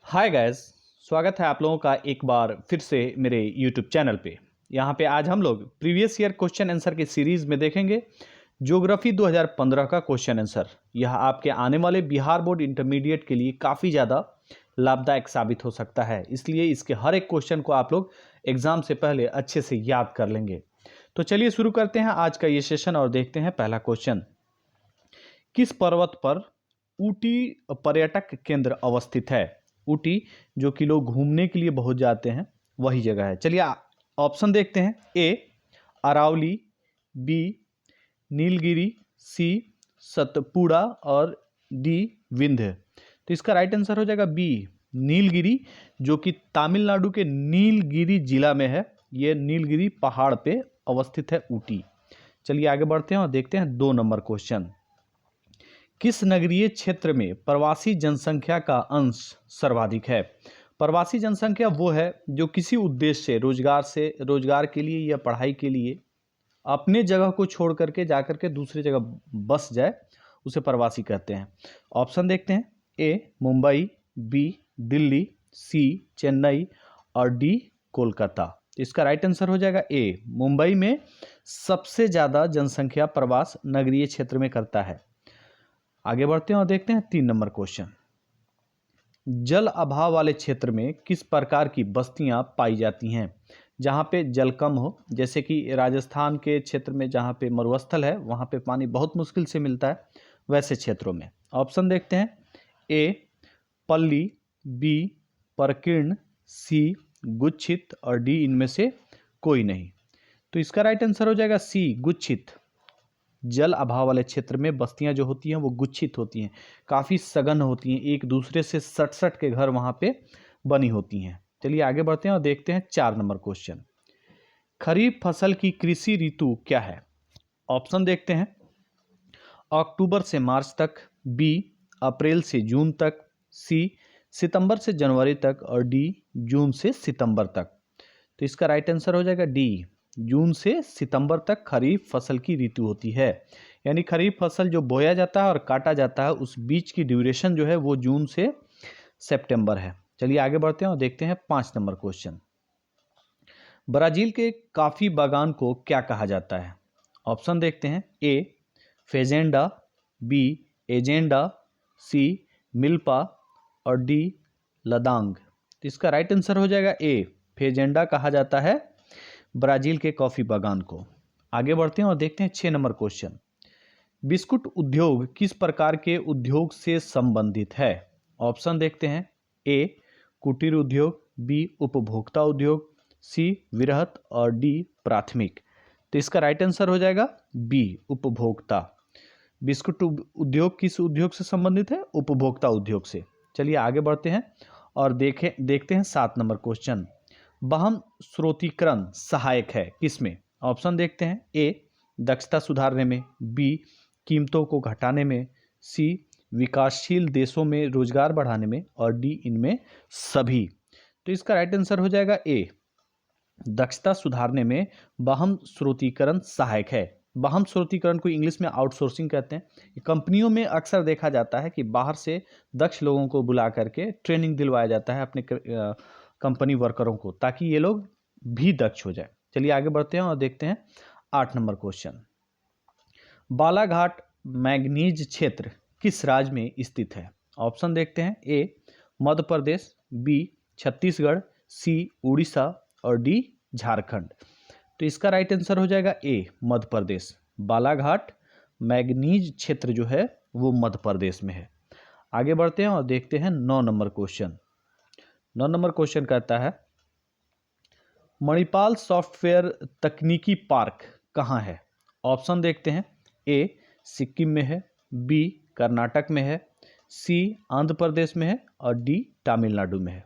Hi guys. स्वागत है आप लोगों का एक बार फिर से मेरे यूट्यूब चैनल पे। यहाँ पे आज हम लोग प्रीवियस ईयर क्वेश्चन आंसर की सीरीज में देखेंगे ज्योग्राफी 2015 का क्वेश्चन आंसर। यह आपके आने वाले बिहार बोर्ड इंटरमीडिएट के लिए काफ़ी ज़्यादा लाभदायक साबित हो सकता है, इसलिए इसके हर एक क्वेश्चन को आप लोग एग्जाम से पहले अच्छे से याद कर लेंगे। तो चलिए शुरू करते हैं आज का ये सेशन और देखते हैं पहला क्वेश्चन। किस पर्वत पर ऊटी पर्यटक केंद्र अवस्थित है? ऊटी जो कि लोग घूमने के लिए बहुत जाते हैं, वही जगह है। चलिए ऑप्शन देखते हैं। ए अरावली, बी नीलगिरी, सी सतपुड़ा और डी विंध्य। तो इसका राइट आंसर हो जाएगा बी नीलगिरी, जो कि तमिलनाडु के नीलगिरी जिला में है। ये नीलगिरी पहाड़ पे अवस्थित है ऊटी। चलिए आगे बढ़ते हैं और देखते हैं 2 नंबर क्वेश्चन। किस नगरीय क्षेत्र में प्रवासी जनसंख्या का अंश सर्वाधिक है? प्रवासी जनसंख्या वो है जो किसी उद्देश्य से रोजगार के लिए या पढ़ाई के लिए अपने जगह को छोड़ करके जाकर के दूसरी जगह बस जाए, उसे प्रवासी कहते हैं। ऑप्शन देखते हैं। ए मुंबई, बी दिल्ली, सी चेन्नई और डी कोलकाता। तो इसका राइट आंसर हो जाएगा ए मुंबई में सबसे ज़्यादा जनसंख्या प्रवास नगरीय क्षेत्र में करता है। आगे बढ़ते हैं और देखते हैं 3 नंबर क्वेश्चन। जल अभाव वाले क्षेत्र में किस प्रकार की बस्तियां पाई जाती हैं? जहां पे जल कम हो, जैसे कि राजस्थान के क्षेत्र में जहां पे मरुस्थल है, वहां पे पानी बहुत मुश्किल से मिलता है, वैसे क्षेत्रों में। ऑप्शन देखते हैं। ए पल्ली, बी परकीर्ण, सी गुच्छित और डी इनमें से कोई नहीं। तो इसका राइट आंसर हो जाएगा सी गुच्छित। जल अभाव वाले क्षेत्र में बस्तियां जो होती हैं वो गुच्छित होती हैं, काफ़ी सघन होती हैं, एक दूसरे से सट सट के घर वहाँ पे बनी होती हैं। चलिए आगे बढ़ते हैं और देखते हैं 4 नंबर क्वेश्चन। खरीफ फसल की कृषि ऋतु क्या है? ऑप्शन देखते हैं। अक्टूबर से मार्च तक, बी अप्रैल से जून तक, सी सितंबर से जनवरी तक और डी जून से सितंबर तक। तो इसका राइट आंसर हो जाएगा डी जून से सितंबर तक खरीफ फसल की ऋतु होती है। यानी खरीफ फसल जो बोया जाता है और काटा जाता है, उस बीच की ड्यूरेशन जो है वो जून से सितंबर है। चलिए आगे बढ़ते हैं और देखते हैं 5 नंबर क्वेश्चन। ब्राजील के कॉफी बागान को क्या कहा जाता है? ऑप्शन देखते हैं। ए फेजेंडा, बी एजेंडा, सी मिल्पा और डी लदांग। तो इसका राइट आंसर हो जाएगा ए फेजेंडा कहा जाता है ब्राजील के कॉफी बागान को। आगे बढ़ते हैं और देखते हैं 6 नंबर क्वेश्चन। बिस्कुट उद्योग किस प्रकार के उद्योग से संबंधित है? ऑप्शन देखते हैं। ए कुटीर उद्योग, बी उपभोक्ता उद्योग, सी वृहत और डी प्राथमिक। तो इसका राइट आंसर हो जाएगा बी उपभोक्ता। बिस्कुट उद्योग किस उद्योग से संबंधित है? उपभोक्ता उद्योग से। चलिए आगे बढ़ते हैं और देखते हैं 7 नंबर क्वेश्चन। वाहन स्रोतीकरण सहायक है किसमें? ऑप्शन देखते हैं। ए दक्षता सुधारने में, बी कीमतों को घटाने में, सी विकासशील देशों में रोजगार बढ़ाने में और डी इनमें सभी। तो इसका राइट आंसर हो जाएगा ए दक्षता सुधारने में वाहन स्रोतीकरण सहायक है। वाहन स्रोतीकरण को इंग्लिश में आउटसोर्सिंग कहते हैं। कंपनियों में अक्सर देखा जाता है कि बाहर से दक्ष लोगों को बुला करके ट्रेनिंग दिलवाया जाता है अपने कंपनी वर्करों को, ताकि ये लोग भी दक्ष हो जाए। चलिए आगे बढ़ते हैं और देखते हैं 8 नंबर क्वेश्चन। बालाघाट मैंगनीज क्षेत्र किस राज्य में स्थित है? ऑप्शन देखते हैं। ए मध्य प्रदेश, बी छत्तीसगढ़, सी उड़ीसा और डी झारखंड। तो इसका राइट आंसर हो जाएगा ए मध्य प्रदेश। बालाघाट मैंगनीज क्षेत्र जो है वो मध्य प्रदेश में है। आगे बढ़ते हैं और देखते हैं 9 नंबर क्वेश्चन। 9 नंबर क्वेश्चन कहता है मणिपाल सॉफ्टवेयर तकनीकी पार्क कहाँ है? ऑप्शन देखते हैं। ए सिक्किम में है, बी कर्नाटक में है, सी आंध्र प्रदेश में है और डी तमिलनाडु में है।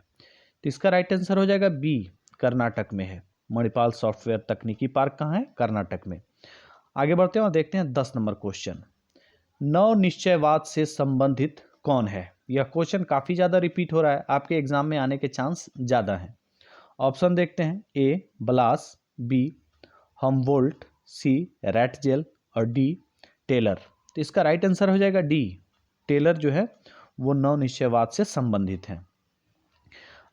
तो इसका राइट आंसर हो जाएगा बी कर्नाटक में है। मणिपाल सॉफ्टवेयर तकनीकी पार्क कहाँ है? कर्नाटक में। आगे बढ़ते हैं और देखते हैं 10 नंबर क्वेश्चन। नव निश्चयवाद से संबंधित कौन है? यह क्वेश्चन काफ़ी ज़्यादा रिपीट हो रहा है, आपके एग्जाम में आने के चांस ज़्यादा हैं। ऑप्शन देखते हैं। ए ब्लास, बी हमवोल्ट, सी रैटजेल और डी टेलर। तो इसका राइट आंसर हो जाएगा डी टेलर जो है वो नव निश्चयवाद से संबंधित है।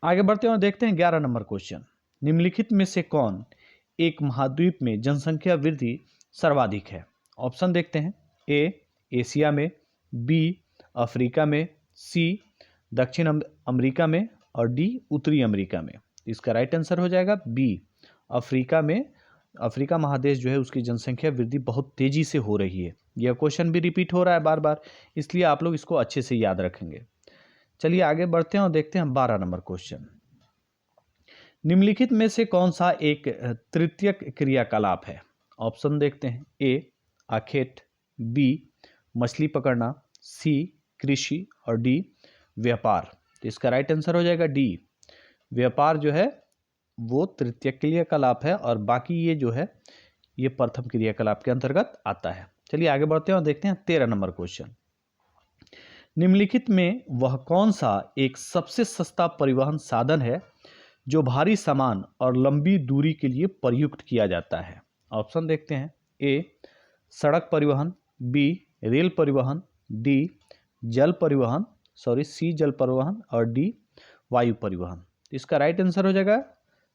आगे बढ़ते हैं और देखते हैं 11 नंबर क्वेश्चन। निम्नलिखित में से कौन एक महाद्वीप में जनसंख्या वृद्धि सर्वाधिक है? ऑप्शन देखते हैं। ए एशिया में, बी अफ्रीका में, सी दक्षिण अमेरिका में और डी उत्तरी अमेरिका में। इसका राइट आंसर हो जाएगा बी अफ्रीका में। अफ्रीका महादेश जो है उसकी जनसंख्या वृद्धि बहुत तेजी से हो रही है। यह क्वेश्चन भी रिपीट हो रहा है बार बार, इसलिए आप लोग इसको अच्छे से याद रखेंगे। चलिए आगे बढ़ते हैं और देखते हैं 12 नंबर क्वेश्चन। निम्नलिखित में से कौन सा एक तृतीयक क्रियाकलाप है? ऑप्शन देखते हैं। ए आखेट, बी मछली पकड़ना, सी कृषि और डी व्यापार। तो इसका राइट आंसर हो जाएगा डी व्यापार जो है वो तृतीयक क्रियाकलाप है और बाकी ये जो है ये प्रथम क्रियाकलाप के अंतर्गत आता है। चलिए आगे बढ़ते हैं और देखते हैं 13 नंबर क्वेश्चन। निम्नलिखित में वह कौन सा एक सबसे सस्ता परिवहन साधन है जो भारी सामान और लंबी दूरी के लिए प्रयुक्त किया जाता है? ऑप्शन देखते हैं। ए सड़क परिवहन, बी रेल परिवहन, डी जल परिवहन सी जल परिवहन और डी वायु परिवहन। इसका राइट आंसर हो जाएगा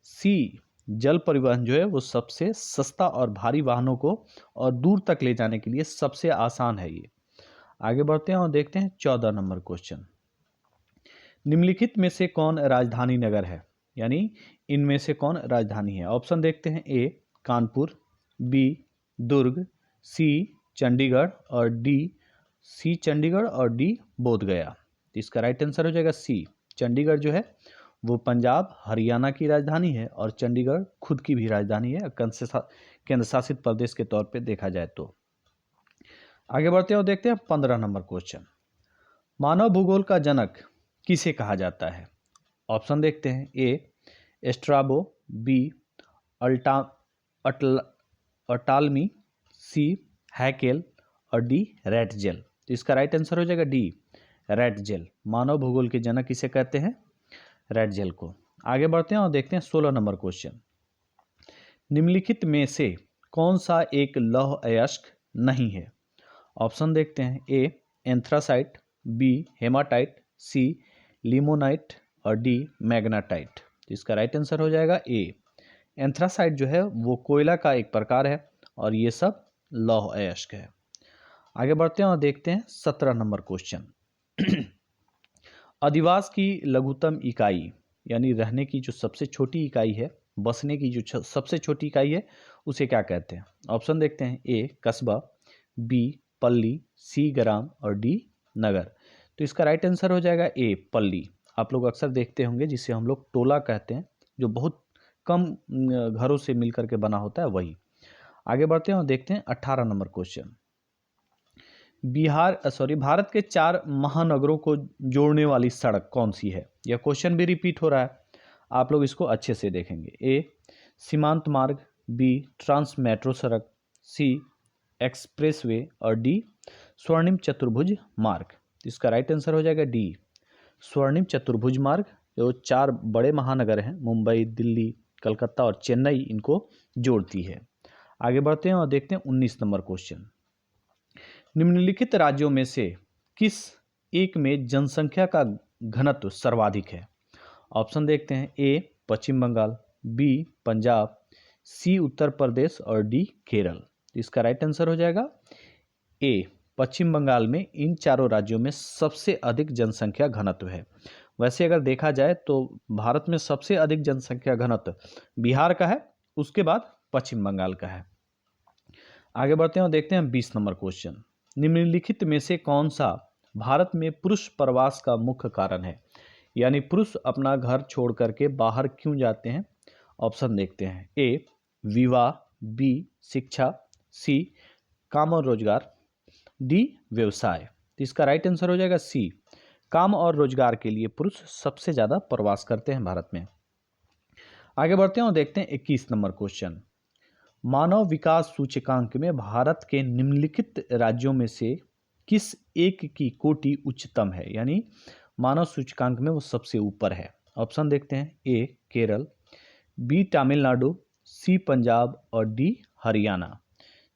सी जल परिवहन जो है वो सबसे सस्ता और भारी वाहनों को और दूर तक ले जाने के लिए सबसे आसान है ये। आगे बढ़ते हैं और देखते हैं 14 नंबर क्वेश्चन। निम्नलिखित में से कौन राजधानी नगर है? यानी इनमें से कौन राजधानी है? ऑप्शन देखते हैं। ए कानपुर, बी दुर्ग, सी चंडीगढ़ और डी सी चंडीगढ़ और डी बोधगया। इसका राइट आंसर हो जाएगा सी चंडीगढ़ जो है वो पंजाब हरियाणा की राजधानी है और चंडीगढ़ खुद की भी राजधानी है केंद्र शासित प्रदेश के तौर पे देखा जाए तो। आगे बढ़ते हैं और देखते हैं 15 नंबर क्वेश्चन। मानव भूगोल का जनक किसे कहा जाता है? ऑप्शन देखते हैं। ए स्ट्राबो, बी अटालमी, सी हैकेल और डी रैटजेल। तो इसका राइट आंसर हो जाएगा डी रैटजेल। मानव भूगोल के जनक किसे कहते हैं? रैटजेल को। आगे बढ़ते हैं और देखते हैं 16 नंबर क्वेश्चन। निम्नलिखित में से कौन सा एक लौह अयस्क नहीं है? ऑप्शन देखते हैं। ए एंथ्रासाइट, बी हेमाटाइट, सी लिमोनाइट और डी मैग्नाटाइट। तो इसका राइट आंसर हो जाएगा ए एंथ्रासाइट जो है वो कोयला का एक प्रकार है और ये सब लौह अयस्क है। आगे बढ़ते हैं और देखते हैं 17 नंबर क्वेश्चन। अधिवास की लघुत्तम इकाई यानी रहने की जो सबसे छोटी इकाई है, बसने की जो सबसे छोटी इकाई है उसे क्या कहते हैं? ऑप्शन देखते हैं। ए कस्बा, बी पल्ली, सी ग्राम और डी नगर। तो इसका राइट आंसर हो जाएगा ए पल्ली। आप लोग अक्सर देखते होंगे जिसे हम लोग टोला कहते हैं, जो बहुत कम घरों से मिलकर के बना होता है वही। आगे बढ़ते हैं और देखते हैं 18 नंबर क्वेश्चन। भारत के 4 महानगरों को जोड़ने वाली सड़क कौन सी है? यह क्वेश्चन भी रिपीट हो रहा है, आप लोग इसको अच्छे से देखेंगे। ए सीमांत मार्ग, बी ट्रांस मेट्रो सड़क, सी एक्सप्रेसवे और डी स्वर्णिम चतुर्भुज मार्ग। इसका राइट आंसर हो जाएगा डी स्वर्णिम चतुर्भुज मार्ग। जो 4 बड़े महानगर हैं मुंबई, दिल्ली, कलकत्ता और चेन्नई, इनको जोड़ती है। आगे बढ़ते हैं और देखते हैं 19 नंबर क्वेश्चन। निम्नलिखित राज्यों में से किस एक में जनसंख्या का घनत्व सर्वाधिक है? ऑप्शन देखते हैं। ए पश्चिम बंगाल, बी पंजाब, सी उत्तर प्रदेश और डी केरल। इसका राइट आंसर हो जाएगा ए पश्चिम बंगाल में इन चारों राज्यों में सबसे अधिक जनसंख्या घनत्व है। वैसे अगर देखा जाए तो भारत में सबसे अधिक जनसंख्या घनत्व बिहार का है, उसके बाद पश्चिम बंगाल का है। आगे बढ़ते हैं और देखते हैं 20 नंबर क्वेश्चन। निम्नलिखित में से कौन सा भारत में पुरुष प्रवास का मुख्य कारण है? यानी पुरुष अपना घर छोड़ करके बाहर क्यों जाते हैं? ऑप्शन देखते हैं। ए विवाह, बी शिक्षा, सी काम और रोजगार, डी व्यवसाय। तो इसका राइट आंसर हो जाएगा सी काम और रोजगार के लिए पुरुष सबसे ज़्यादा प्रवास करते हैं भारत में। आगे बढ़ते हैं और देखते हैं 21 नंबर क्वेश्चन। मानव विकास सूचकांक में भारत के निम्नलिखित राज्यों में से किस एक की कोटि उच्चतम है? यानी मानव सूचकांक में वो सबसे ऊपर है। ऑप्शन देखते हैं। ए केरल, बी तमिलनाडु, सी पंजाब और डी हरियाणा।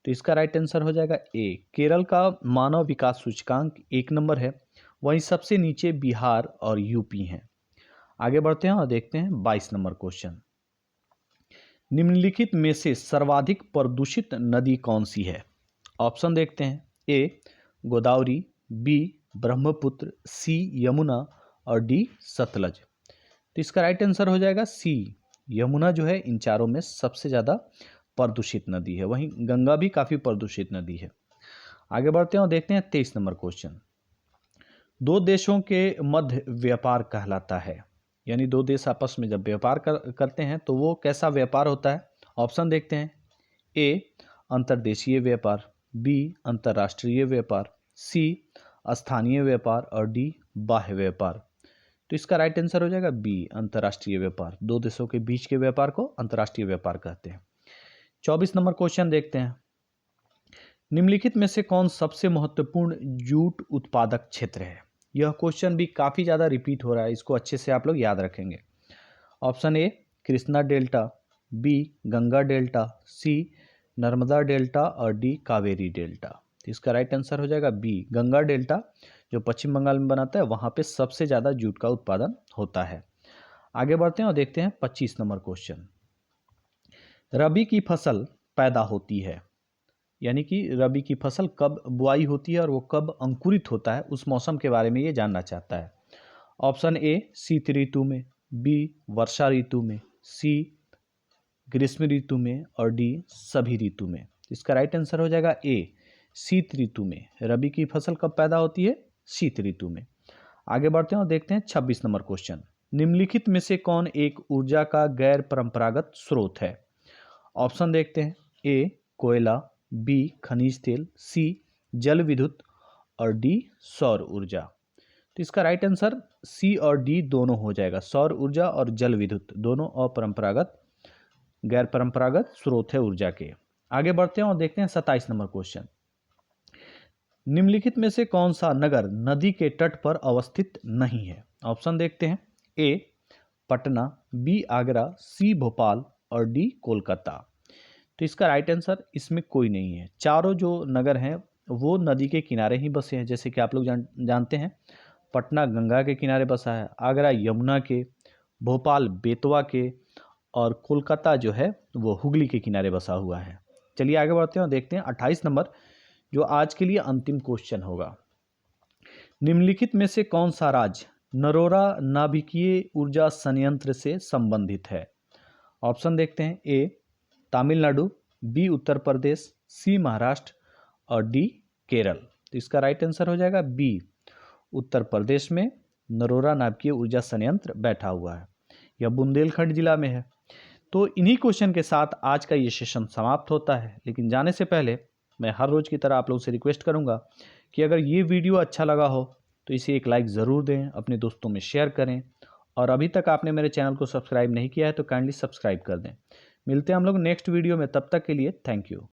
तो इसका राइट आंसर हो जाएगा ए केरल का मानव विकास सूचकांक 1 नंबर है, वहीं सबसे नीचे बिहार और यूपी हैं। आगे बढ़ते हैं और देखते हैं 22 नंबर क्वेश्चन। निम्नलिखित में से सर्वाधिक प्रदूषित नदी कौन सी है? ऑप्शन देखते हैं। ए गोदावरी, बी ब्रह्मपुत्र, सी यमुना और डी सतलज। तो इसका राइट आंसर हो जाएगा सी, यमुना जो है इन चारों में सबसे ज़्यादा प्रदूषित नदी है। वहीं गंगा भी काफ़ी प्रदूषित नदी है। आगे बढ़ते हैं और देखते हैं 23 नंबर क्वेश्चन। दो देशों के मध्य व्यापार कहलाता है, यानी दो देश आपस में जब व्यापार करते हैं तो वो कैसा व्यापार होता है? ऑप्शन देखते हैं। ए अंतर्देशीय व्यापार, बी अंतर्राष्ट्रीय व्यापार, सी स्थानीय व्यापार और डी बाह्य व्यापार। तो इसका राइट आंसर हो जाएगा बी अंतर्राष्ट्रीय व्यापार। दो देशों के बीच के व्यापार को अंतर्राष्ट्रीय व्यापार कहते हैं। 24 नंबर क्वेश्चन देखते हैं। निम्नलिखित में से कौन सबसे महत्वपूर्ण जूट उत्पादक क्षेत्र है? यह क्वेश्चन भी काफ़ी ज़्यादा रिपीट हो रहा है, इसको अच्छे से आप लोग याद रखेंगे। Option A Krishna delta, B Ganga delta, C Narmada delta और डी कावेरी डेल्टा। तो इसका राइट आंसर हो जाएगा बी गंगा डेल्टा, जो पश्चिम बंगाल में बनाता है, वहाँ पे सबसे ज़्यादा जूट का उत्पादन होता है। आगे बढ़ते हैं और देखते हैं 25 नंबर क्वेश्चन। रबी की फसल पैदा होती है, यानी कि रबी की फसल कब बुआई होती है और वो कब अंकुरित होता है, उस मौसम के बारे में ये जानना चाहता है। ऑप्शन ए शीत ऋतु में, बी वर्षा ऋतु में, सी ग्रीष्म ऋतु में और डी सभी ऋतु में। इसका राइट आंसर हो जाएगा ए शीत ऋतु में। रबी की फसल कब पैदा होती है? शीत ऋतु में। आगे बढ़ते हैं और देखते हैं 26 नंबर क्वेश्चन। निम्नलिखित में से कौन एक ऊर्जा का गैर परंपरागत स्रोत है? ऑप्शन देखते हैं। ए कोयला, बी खनिज तेल, सी जल विद्युत और डी सौर ऊर्जा। तो इसका राइट आंसर सी और डी दोनों हो जाएगा। सौर ऊर्जा और जल विद्युत दोनों अपरंपरागत गैर परंपरागत स्रोत है ऊर्जा के। आगे बढ़ते हैं और देखते हैं 27 नंबर क्वेश्चन। निम्नलिखित में से कौन सा नगर नदी के तट पर अवस्थित नहीं है? ऑप्शन देखते हैं। ए पटना, बी आगरा, सी भोपाल और डी कोलकाता। तो इसका राइट आंसर इसमें कोई नहीं है। चारों जो नगर हैं वो नदी के किनारे ही बसे हैं। जैसे कि आप लोग जानते हैं, पटना गंगा के किनारे बसा है, आगरा यमुना के, भोपाल बेतवा के और कोलकाता जो है वो हुगली के किनारे बसा हुआ है। चलिए आगे बढ़ते हैं और देखते हैं 28 नंबर, जो आज के लिए अंतिम क्वेश्चन होगा। निम्नलिखित में से कौन सा राज्य नरोरा नाभिकीय ऊर्जा संयंत्र से संबंधित है? ऑप्शन देखते हैं। ए तमिलनाडु, बी उत्तर प्रदेश, सी महाराष्ट्र और डी केरल। तो इसका राइट आंसर हो जाएगा बी उत्तर प्रदेश में नरोरा नाभिकीय ऊर्जा संयंत्र बैठा हुआ है। यह बुंदेलखंड जिला में है। तो इन्हीं क्वेश्चन के साथ आज का ये सेशन समाप्त होता है। लेकिन जाने से पहले मैं हर रोज़ की तरह आप लोगों से रिक्वेस्ट करूंगा कि अगर ये वीडियो अच्छा लगा हो तो इसे एक लाइक ज़रूर दें, अपने दोस्तों में शेयर करें और अभी तक आपने मेरे चैनल को सब्सक्राइब नहीं किया है तो काइंडली सब्सक्राइब कर दें। मिलते हैं हम लोग नेक्स्ट वीडियो में, तब तक के लिए थैंक यू।